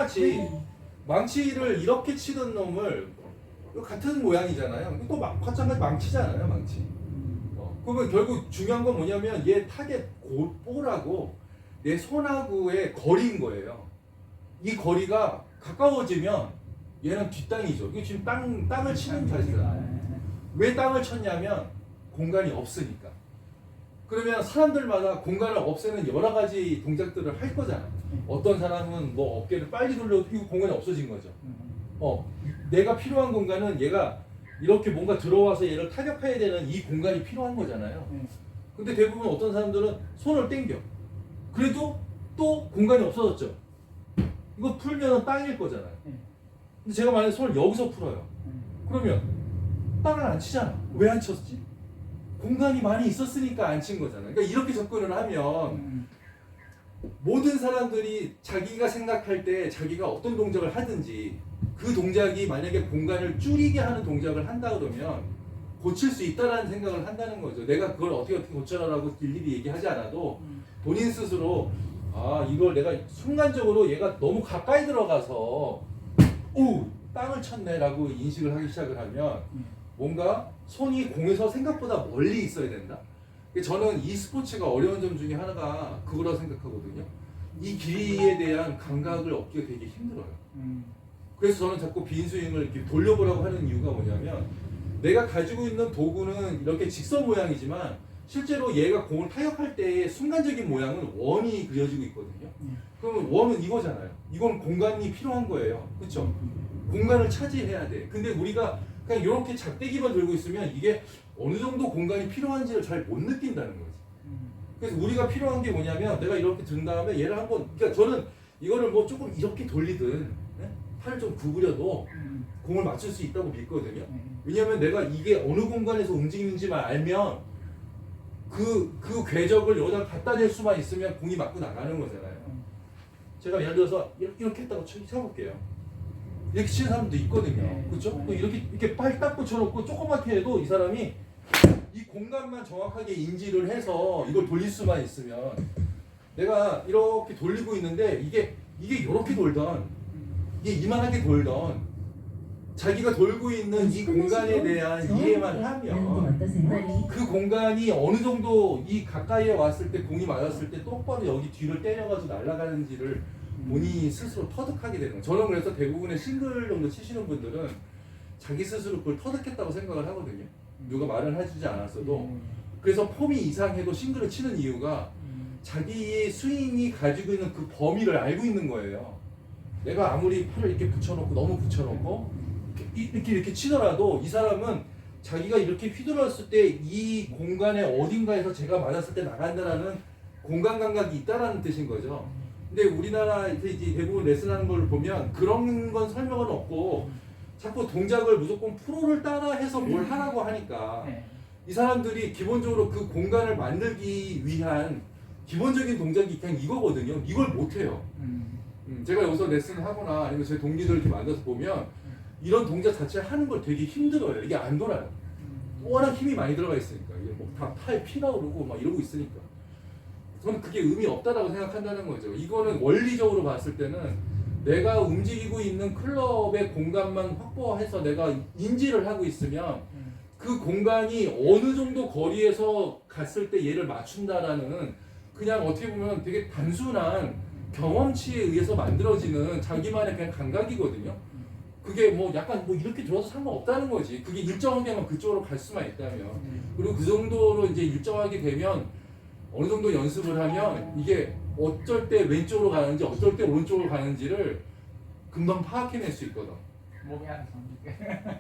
같이 망치를 이렇게 치던 놈을 같은 모양이잖아요. 또 마찬가지 망치잖아요, 망치. 그러면 결국 중요한 건 뭐냐면 얘 타겟 볼하고 내 손하고의 거리인 거예요. 이 거리가 가까워지면 얘는 뒷땅이죠. 이게 지금 땅을 치는 자세잖아요. 왜 땅을 쳤냐면 공간이 없으니까. 그러면 사람들마다 공간을 없애는 여러 가지 동작들을 할 거잖아. 어떤 사람은 뭐 어깨를 빨리 돌려도 이거 공간이 없어진 거죠. 내가 필요한 공간은 얘가 이렇게 뭔가 들어와서 얘를 타격해야 되는 이 공간이 필요한 거잖아요. 근데 대부분 어떤 사람들은 손을 당겨. 그래도 또 공간이 없어졌죠. 이거 풀면 땅일 거잖아요. 근데 제가 만약에 손을 여기서 풀어요. 그러면 땅을 안 치잖아. 왜 안 쳤지? 공간이 많이 있었으니까 안 친 거잖아요. 그러니까 이렇게 접근을 하면 모든 사람들이 자기가 생각할 때 자기가 어떤 동작을 하든지 그 동작이 만약에 공간을 줄이게 하는 동작을 한다 그러면 고칠 수 있다라는 생각을 한다는 거죠. 내가 그걸 어떻게 고쳐라라고 일일이 얘기하지 않아도 본인 스스로 이걸 내가 순간적으로 얘가 너무 가까이 들어가서 땅을 쳤네라고 인식을 하기 시작을 하면 뭔가 손이 공에서 생각보다 멀리 있어야 된다. 저는 이 스포츠가 어려운 점 중에 하나가 그거라고 생각하거든요. 이 길이에 대한 감각을 얻기가 되게 힘들어요. 그래서 저는 자꾸 빈 스윙을 이렇게 돌려보라고 하는 이유가 뭐냐면 내가 가지고 있는 도구는 이렇게 직선 모양이지만 실제로 얘가 공을 타격할 때의 순간적인 모양은 원이 그려지고 있거든요. 그러면 원은 이거잖아요. 이건 공간이 필요한 거예요. 그렇죠? 공간을 차지해야 돼. 근데 우리가 그냥 이렇게 작대기만 들고 있으면 이게 어느 정도 공간이 필요한지를 잘 못 느낀다는 거지. 그래서 우리가 필요한 게 뭐냐면 내가 이렇게 든 다음에 얘를 한번, 그러니까 저는 이거를 뭐 조금 이렇게 돌리든 팔을 좀 구부려도 공을 맞출 수 있다고 믿거든요. 왜냐면 내가 이게 어느 공간에서 움직이는지만 알면 그 궤적을 여기다 갖다 댈 수만 있으면 공이 맞고 나가는 거잖아요. 제가 예를 들어서 이렇게 했다고 쳐볼게요. 이렇게 치는 사람도 있거든요. 그렇죠? 또 이렇게 팔 딱 붙여놓고 조그맣게 해도 이 사람이 이 공간만 정확하게 인지를 해서 이걸 돌릴 수만 있으면 내가 이렇게 돌리고 있는데 이게 이렇게 돌던 이게 이만하게 돌던 자기가 돌고 있는 이 공간에 대한 이해만 하면 그 공간이 어느 정도 이 가까이에 왔을 때 공이 맞았을 때 똑바로 여기 뒤를 때려가지고 날아가는지를 본인이 스스로 터득하게 되는 거예요. 저는 그래서 대부분의 싱글 정도 치시는 분들은 자기 스스로 그걸 터득했다고 생각을 하거든요. 누가 말을 해주지 않았어도. 그래서 폼이 이상해도 싱글을 치는 이유가 자기의 스윙이 가지고 있는 그 범위를 알고 있는 거예요. 내가 아무리 팔을 이렇게 붙여놓고 너무 붙여놓고 이렇게 치더라도 이 사람은 자기가 이렇게 휘둘렀을 때 이 공간의 어딘가에서 제가 맞았을 때 나간다라는 공간 감각이 있다라는 뜻인 거죠. 근데 우리나라에서 이제 대부분 레슨하는 걸 보면 그런 건 설명은 없고 자꾸 동작을 무조건 프로를 따라해서 뭘 하라고 하니까 이 사람들이 기본적으로 그 공간을 만들기 위한 기본적인 동작이 그냥 이거거든요. 이걸 못해요. 제가 여기서 레슨을 하거나 아니면 제 동기들 이렇게 만나서 보면 이런 동작 자체를 하는 걸 되게 힘들어요. 이게 안 돌아요. 워낙 힘이 많이 들어가 있으니까. 이게 뭐 다 팔 피가 오르고 막 이러고 있으니까. 저는 그게 의미 없다라고 생각한다는 거죠. 이거는 원리적으로 봤을 때는 내가 움직이고 있는 클럽의 공간만 확보해서 내가 인지를 하고 있으면 그 공간이 어느 정도 거리에서 갔을 때 얘를 맞춘다라는 그냥 어떻게 보면 되게 단순한 경험치에 의해서 만들어지는 자기만의 그냥 감각이거든요. 그게 뭐 약간 뭐 이렇게 들어서 상관없다는 거지. 그게 일정하게만 그쪽으로 갈 수만 있다면. 그리고 그 정도로 이제 일정하게 되면 어느 정도 연습을 하면 이게 어쩔 때 왼쪽으로 가는지 어쩔 때 오른쪽으로 가는지를 금방 파악해낼 수 있거든. 몸이 안 섭니까?